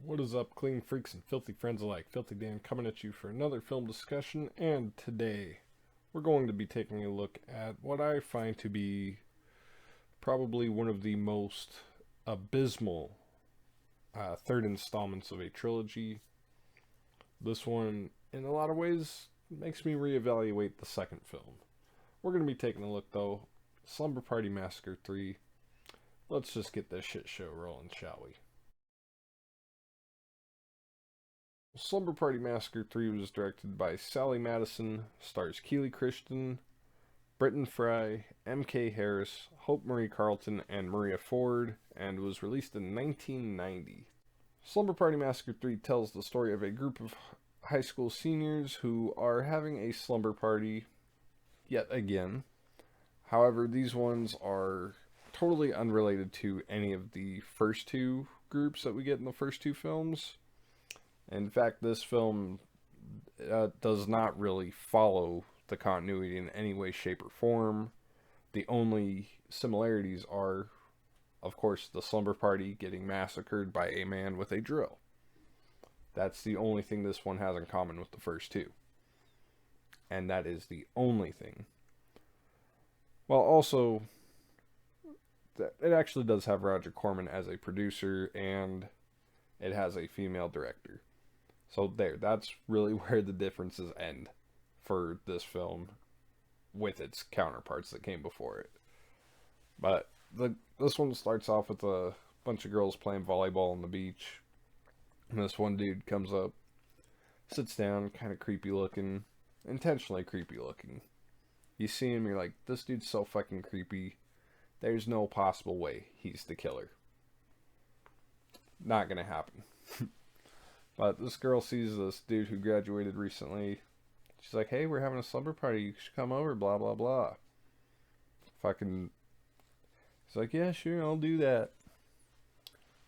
What is up, clean freaks and filthy friends alike? Filthy Dan coming at you for another film discussion, and today we're going to be taking a look at what I find to be probably one of the most abysmal third installments of a trilogy. This one, in a lot of ways, makes me reevaluate the second film. We're going to be taking a look, though, Slumber Party Massacre 3. Let's just get this shit show rolling, shall we? Slumber Party Massacre 3 was directed by Sally Madison, stars Keely Christian, Britton Fry, M.K. Harris, Hope Marie Carlton, and Maria Ford, and was released in 1990. Slumber Party Massacre 3 tells the story of a group of high school seniors who are having a slumber party yet again. However, these ones are totally unrelated to any of the first two groups that we get in the first two films. In fact, this film does not really follow the continuity in any way, shape, or form. The only similarities are, of course, the slumber party getting massacred by a man with a drill. That's the only thing this one has in common with the first two. And that is the only thing. Well, also, it actually does have Roger Corman as a producer, and it has a female director. So that's really where the differences end for this film with its counterparts that came before it. But this one starts off with a bunch of girls playing volleyball on the beach. And this one dude comes up, sits down, kind of creepy looking, intentionally creepy looking. You see him, you're like, this dude's so fucking creepy. There's no possible way he's the killer. Not gonna happen. But this girl sees this dude who graduated recently. She's like, hey, we're having a slumber party. You should come over, blah, blah, blah. Fucking. He's like, yeah, sure, I'll do that.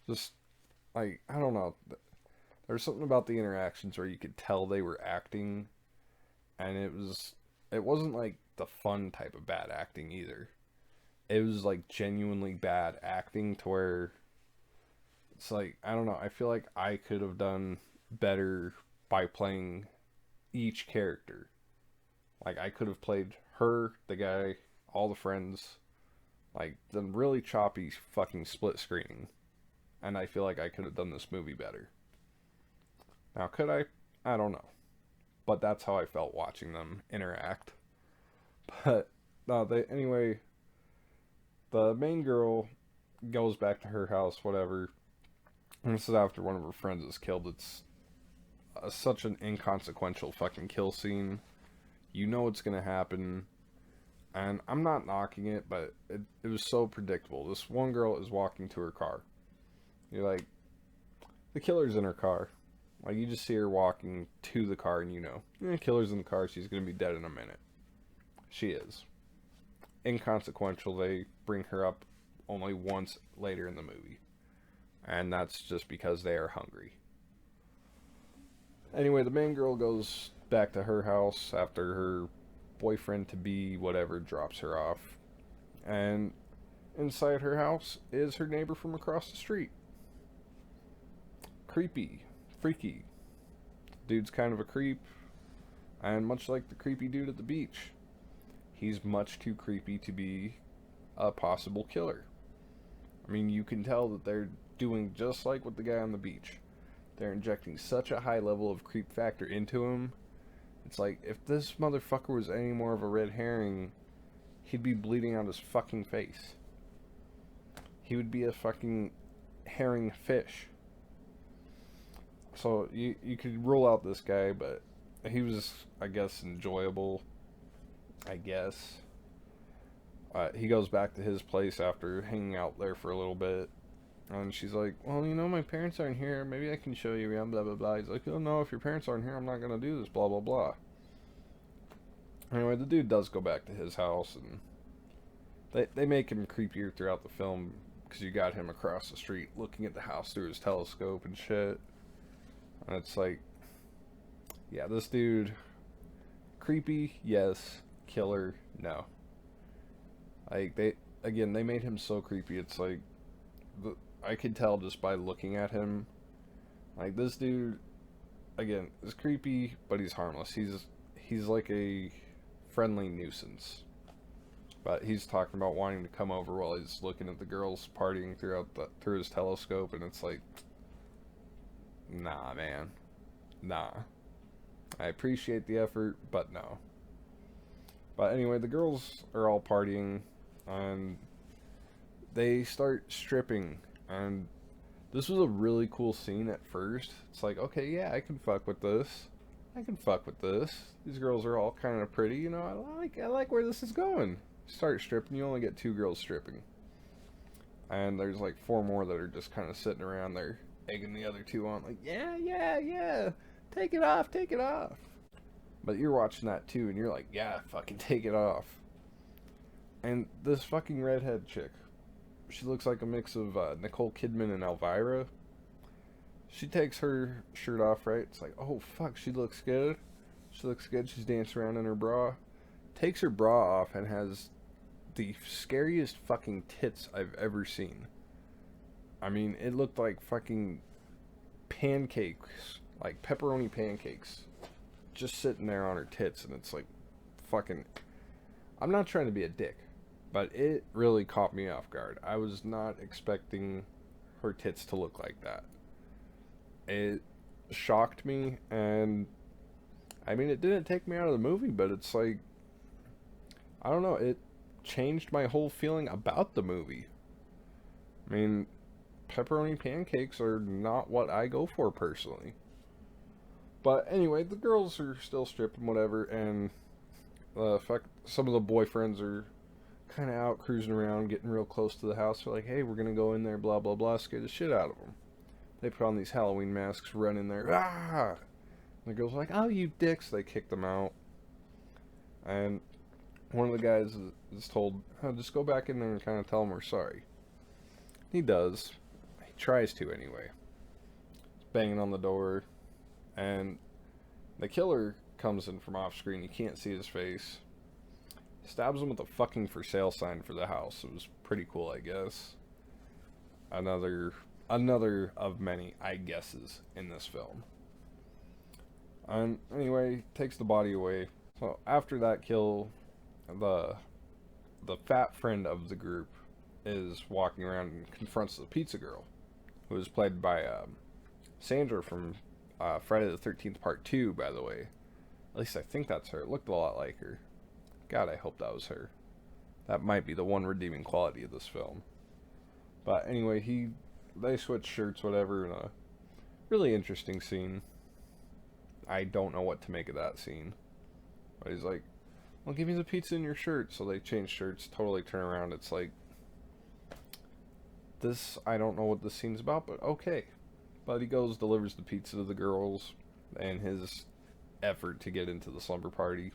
Just, like, I don't know. There's something about the interactions where you could tell they were acting. And it wasn't like the fun type of bad acting either. It was like genuinely bad acting to where it's like, I don't know, I feel like I could have done better by playing each character. Like, I could have played her, the guy, all the friends, like, the really choppy fucking split screening. And I feel like I could have done this movie better. Now, could I? I don't know. But that's how I felt watching them interact. But, no, anyway, the main girl goes back to her house, whatever. And this is after one of her friends is killed. It's such an inconsequential fucking kill scene. You know it's gonna happen. And I'm not knocking it, but it was so predictable. This one girl is walking to her car. You're like, the killer's in her car. Like, you just see her walking to the car and you know, the killer's in the car, she's gonna be dead in a minute. She is. Inconsequential, they bring her up only once later in the movie. And that's just because they are hungry. Anyway, the main girl goes back to her house after her boyfriend-to-be, whatever, drops her off. And inside her house is her neighbor from across the street. Creepy. Freaky. Dude's kind of a creep. And much like the creepy dude at the beach, he's much too creepy to be a possible killer. I mean, you can tell that they're doing just like with the guy on the beach. They're injecting such a high level of creep factor into him. It's like, if this motherfucker was any more of a red herring, he'd be bleeding out his fucking face. He would be a fucking herring fish. So, you could rule out this guy, but he was, I guess, enjoyable. I guess. He goes back to his place after hanging out there for a little bit. And she's like, well, you know, my parents aren't here. Maybe I can show you around, blah, blah, blah. He's like, oh, no, if your parents aren't here, I'm not going to do this, blah, blah, blah. Anyway, the dude does go back to his house, and they make him creepier throughout the film because you got him across the street looking at the house through his telescope and shit. And it's like, yeah, this dude, creepy, yes. Killer, no. Like, they made him so creepy, it's like, I could tell just by looking at him Like, this dude, again, is creepy, but he's harmless. He's like a friendly nuisance. But he's talking about wanting to come over while he's looking at the girls partying through his telescope, and it's like, nah, man, nah. I appreciate the effort, but no. But anyway, the girls are all partying, and they start stripping, and this was a really cool scene at first. It's like, okay, yeah, I can fuck with this. I can fuck with this. These girls are all kind of pretty, you know. I like where this is going. Start stripping, you only get 2 girls stripping, and there's like 4 more that are just kind of sitting around there, egging the other 2 on, like, yeah, yeah, yeah, take it off, take it off. But you're watching that too, and you're like, yeah, fucking take it off. And this fucking redhead chick, she looks like a mix of Nicole Kidman and Elvira. She takes her shirt off, right? It's like, oh fuck, she looks good. She looks good. She's dancing around in her bra. Takes her bra off and has the scariest fucking tits I've ever seen. I mean, it looked like fucking pancakes, like pepperoni pancakes, just sitting there on her tits, and it's like, fucking, I'm not trying to be a dick, but it really caught me off guard. I was not expecting her tits to look like that. It shocked me, and I mean, it didn't take me out of the movie, but it's like, I don't know, it changed my whole feeling about the movie. I mean, pepperoni pancakes are not what I go for personally. But anyway, the girls are still stripping, whatever, and some of the boyfriends are kind of out cruising around, getting real close to the house. They're like, hey, we're going to go in there, blah, blah, blah, scare the shit out of them. They put on these Halloween masks, run in there, ah! And the girls are like, oh, you dicks. They kick them out. And one of the guys is told, oh, just go back in there and kind of tell them we're sorry. He does. He tries to anyway. He's banging on the door, and the killer comes in from off screen. You can't see his face. Stabs him with a fucking for sale sign for the house. It was pretty cool, I guess. Another of many I guesses in this film. And anyway, takes the body away. So after that kill, the fat friend of the group is walking around and confronts the pizza girl, who is played by Sandra from Friday the 13th Part 2, by the way. At least I think that's her. It looked a lot like her. God, I hope that was her. That might be the one redeeming quality of this film. But anyway, they switch shirts, whatever, in a really interesting scene. I don't know what to make of that scene. But he's like, well, give me the pizza in your shirt. So they change shirts, totally turn around. It's like, I don't know what this scene's about, but okay. But he goes, delivers the pizza to the girls, and his effort to get into the slumber party.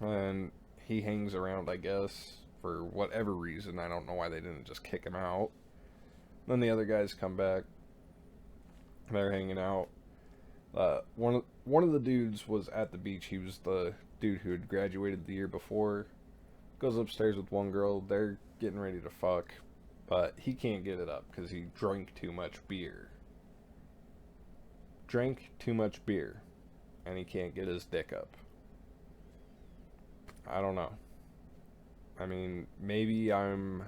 And he hangs around, I guess, for whatever reason. I don't know why they didn't just kick him out. Then the other guys come back. They're hanging out. One of the dudes was at the beach. He was the dude who had graduated the year before. Goes upstairs with one girl. They're getting ready to fuck, but he can't get it up because he drank too much beer. And he can't get his dick up. I don't know. I mean, maybe I'm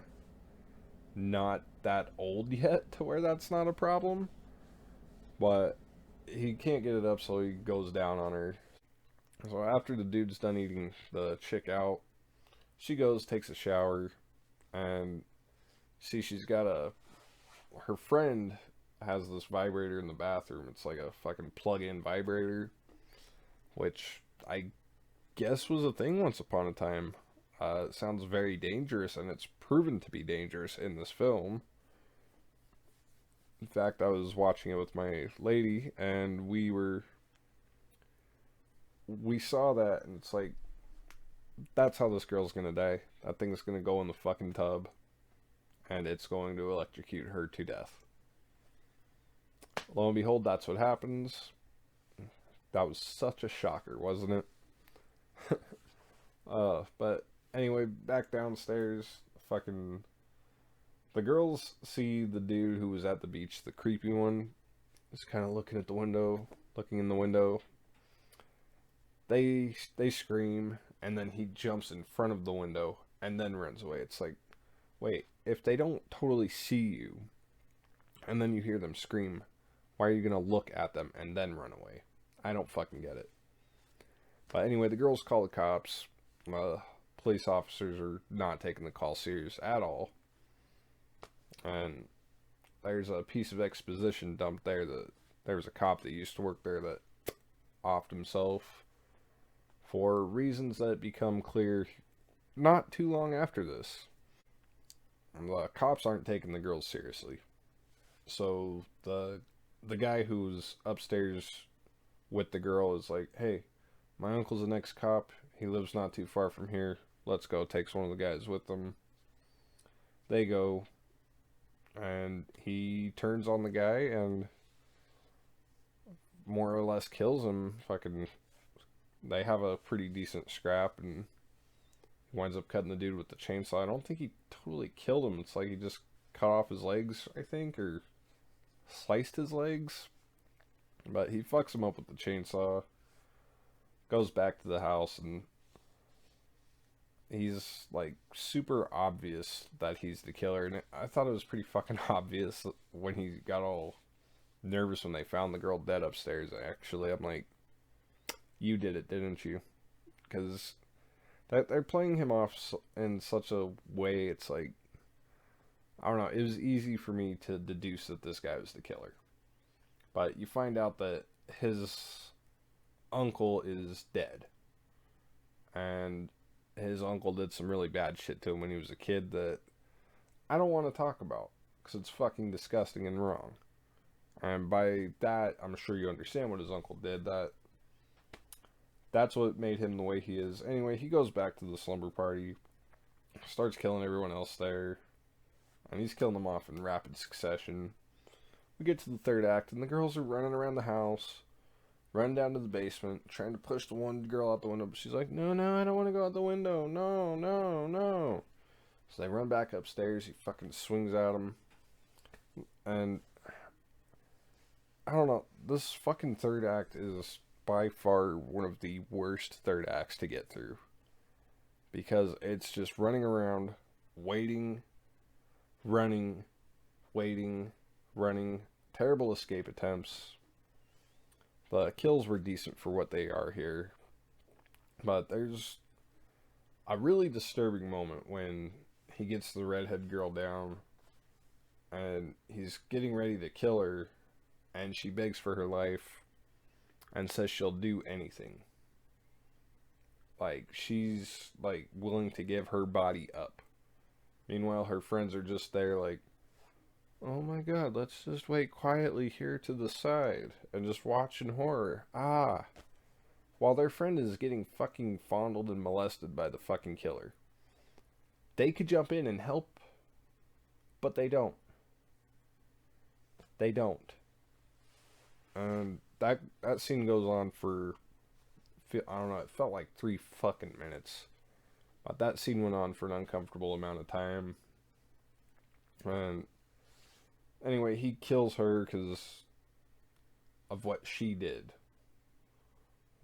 not that old yet to where that's not a problem, but he can't get it up, so he goes down on her. So after the dude's done eating the chick out, she goes, takes a shower, and she's got her friend has this vibrator in the bathroom. It's like a fucking plug-in vibrator, which I guess was a thing once upon a time. It sounds very dangerous, and it's proven to be dangerous in this film. In fact, I was watching it with my lady, and we saw that, and it's like, that's how this girl's gonna die. That thing's gonna go in the fucking tub, and it's going to electrocute her to death. Lo and behold, that's what happens. That was such a shocker, wasn't it? But anyway, back downstairs, the girls see the dude who was at the beach, the creepy one, is kind of looking at the window, looking in the window. They scream, and then he jumps in front of the window and then runs away. It's like, wait, if they don't totally see you, and then you hear them scream, why are you gonna look at them and then run away? I don't fucking get it. But anyway, the girls call the cops. Police officers are not taking the call serious at all. And there's a piece of exposition dumped there that there was a cop that used to work there that offed himself for reasons that become clear not too long after this. And the cops aren't taking the girls seriously. So the guy who's upstairs with the girl is like, hey, my uncle's an ex-cop. He lives not too far from here. Let's go. Takes one of the guys with them. They go, and he turns on the guy and more or less kills him. They have a pretty decent scrap, and he winds up cutting the dude with the chainsaw. I don't think he totally killed him. It's like he just cut off his legs, I think, or sliced his legs. But he fucks him up with the chainsaw, goes back to the house, and he's like super obvious that he's the killer. And I thought it was pretty fucking obvious when he got all nervous when they found the girl dead upstairs. Actually, I'm like, you did it, didn't you? Because they're playing him off in such a way, it's like, I don't know, it was easy for me to deduce that this guy was the killer. But you find out that his uncle is dead. And his uncle did some really bad shit to him when he was a kid that I don't want to talk about, because it's fucking disgusting and wrong. And by that, I'm sure you understand what his uncle did. That's what made him the way he is. Anyway, he goes back to the slumber party, starts killing everyone else there, and he's killing them off in rapid succession. We get to the third act, and the girls are running around the house, running down to the basement, trying to push the one girl out the window, but she's like, no, I don't want to go out the window, no. So they run back upstairs, he fucking swings at them, and I don't know, this fucking third act is by far one of the worst third acts to get through, because it's just running around, waiting, running, waiting, running, terrible escape attempts. The kills were decent for what they are here, but there's a really disturbing moment when he gets the redhead girl down and he's getting ready to kill her, and she begs for her life and says she'll do anything. Like, she's like willing to give her body up. Meanwhile, her friends are just there like, oh my god, let's just wait quietly here to the side and just watch in horror. While their friend is getting fucking fondled and molested by the fucking killer. They could jump in and help, but they don't. They don't. And that scene goes on for, I don't know, it felt like 3 fucking minutes. But that scene went on for an uncomfortable amount of time. And anyway, he kills her because of what she did.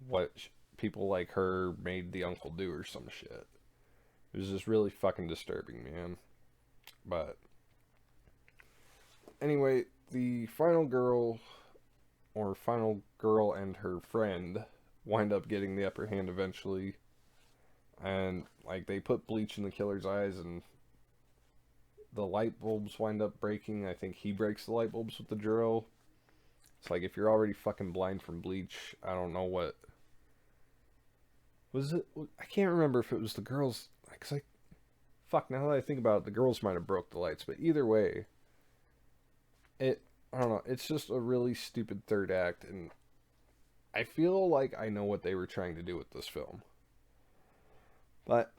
What people like her made the uncle do or some shit. It was just really fucking disturbing, man. But anyway, the final girl and her friend wind up getting the upper hand eventually. And like, they put bleach in the killer's eyes and the light bulbs wind up breaking. I think he breaks the light bulbs with the drill. It's like, if you're already fucking blind from bleach, I don't know what was it. I can't remember if it was the girls, cause fuck, now that I think about it, the girls might have broke the lights, but either way, I don't know, it's just a really stupid third act, and I feel like I know what they were trying to do with this film. But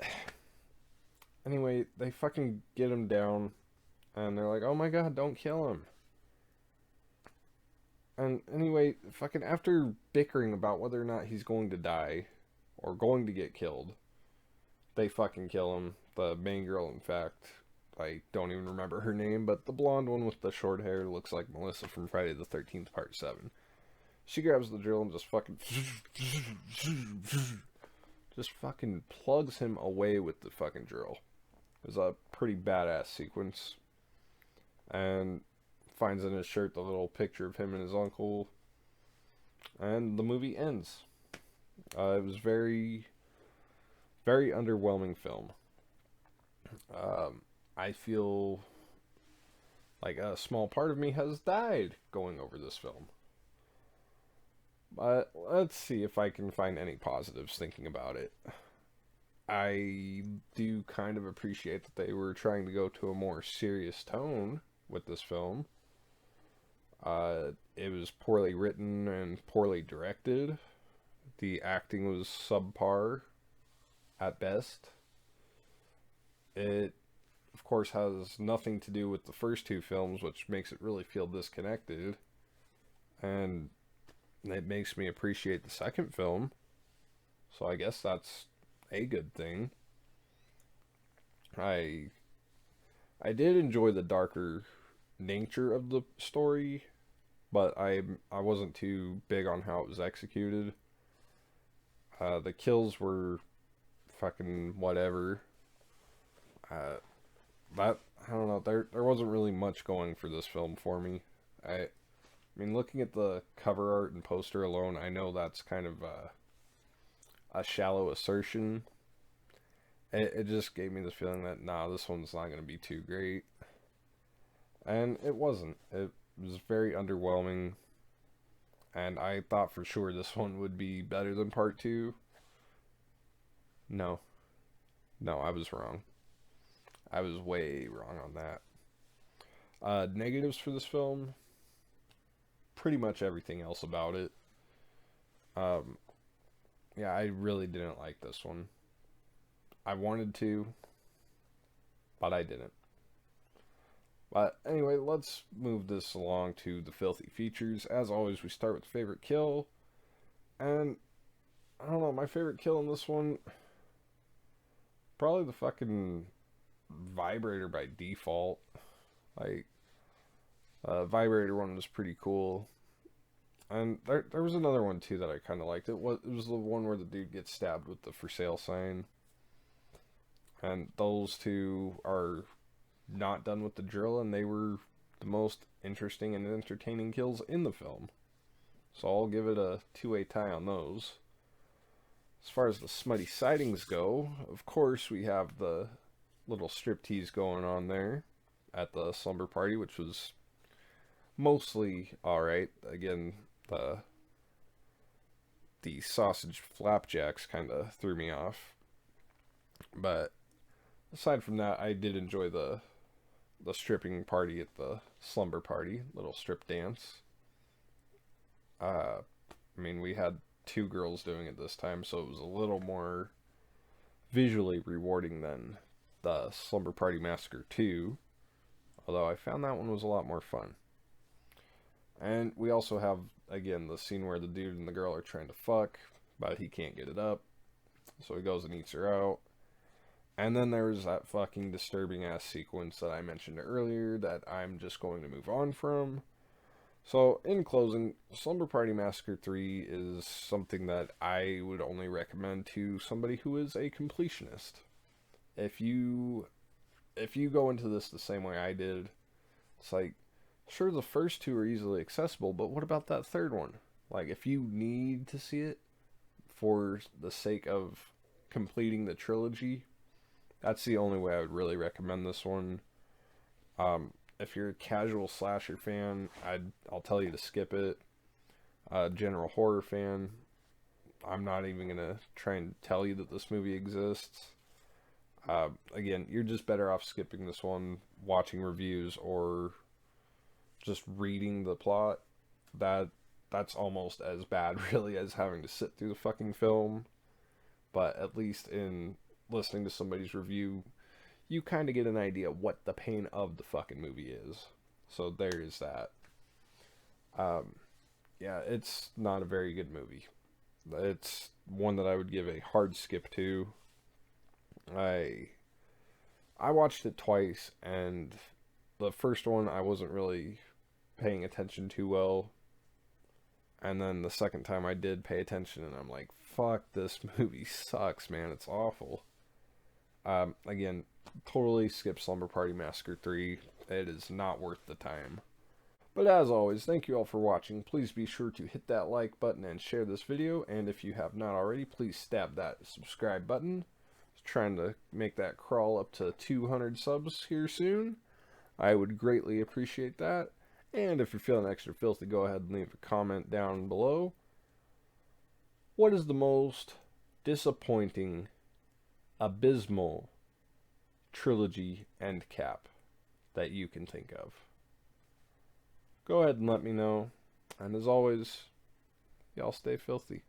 anyway, they fucking get him down, and they're like, oh my god, don't kill him. And anyway, fucking after bickering about whether or not he's going to die, or going to get killed, they fucking kill him. The main girl, in fact. I don't even remember her name, but the blonde one with the short hair looks like Melissa from Friday the 13th Part 7. She grabs the drill and just fucking just fucking plugs him away with the fucking drill. It was a pretty badass sequence. And finds in his shirt the little picture of him and his uncle. And the movie ends. It was very, very underwhelming film. I feel like a small part of me has died going over this film. But let's see if I can find any positives thinking about it. I do kind of appreciate that they were trying to go to a more serious tone with this film. It was poorly written and poorly directed. The acting was subpar at best. It, of course, has nothing to do with the first two films, which makes it really feel disconnected. And it makes me appreciate the second film. So I guess that's a good thing. I did enjoy the darker nature of the story, but I wasn't too big on how it was executed. The kills were fucking whatever. That I don't know. There wasn't really much going for this film for me. I mean, looking at the cover art and poster alone, I know that's kind of a shallow assertion. It just gave me the feeling that, nah, this one's not going to be too great. And it wasn't. It was very underwhelming. And I thought for sure this one would be better than part 2. No. No, I was wrong. I was way wrong on that. Negatives for this film, pretty much everything else about it. Yeah, I really didn't like this one. I wanted to, but I didn't. But anyway, let's move this along to the filthy features. As always, we start with favorite kill. And, I don't know, my favorite kill in this one, probably the fucking vibrator by default. Like, vibrator one was pretty cool. And there was another one too that I kind of liked. It was the one where the dude gets stabbed with the for sale sign. And those two are not done with the drill, and they were the most interesting and entertaining kills in the film. So I'll give it a 2-way tie on those. As far as the smutty sightings go, of course we have the little striptease going on there at the slumber party, which was mostly alright. Again, the sausage flapjacks kind of threw me off. But aside from that, I did enjoy the stripping party at the slumber party, little strip dance. I mean, we had 2 girls doing it this time, so it was a little more visually rewarding than the Slumber Party Massacre 2, although I found that one was a lot more fun. And we also have, again, the scene where the dude and the girl are trying to fuck, but he can't get it up, so he goes and eats her out. And then there's that fucking disturbing ass sequence that I mentioned earlier that I'm just going to move on from. So, in closing, Slumber Party Massacre 3 is something that I would only recommend to somebody who is a completionist. If you go into this the same way I did, it's like, sure, the first 2 are easily accessible, but what about that third one? Like, if you need to see it for the sake of completing the trilogy, that's the only way I would really recommend this one. If you're a casual slasher fan, I'll tell you to skip it. General horror fan, I'm not even going to try and tell you that this movie exists. Again, you're just better off skipping this one, watching reviews, or just reading the plot. That's almost as bad, really, as having to sit through the fucking film. But at least in listening to somebody's review, you kind of get an idea what the pain of the fucking movie is. So there is that. Yeah, it's not a very good movie. It's one that I would give a hard skip to. I I watched it twice, and the first one I wasn't really paying attention too well. And then the second time I did pay attention, and I'm like, fuck, this movie sucks, man. It's awful. Again, totally skip Slumber Party Massacre 3. It is not worth the time. But as always, thank you all for watching. Please be sure to hit that like button and share this video. And if you have not already, please stab that subscribe button. Trying to make that crawl up to 200 subs here soon. I would greatly appreciate that. And if you're feeling extra filthy, go ahead and leave a comment down below. What is the most disappointing, abysmal trilogy end cap that you can think of? Go ahead and let me know. And as always, y'all stay filthy.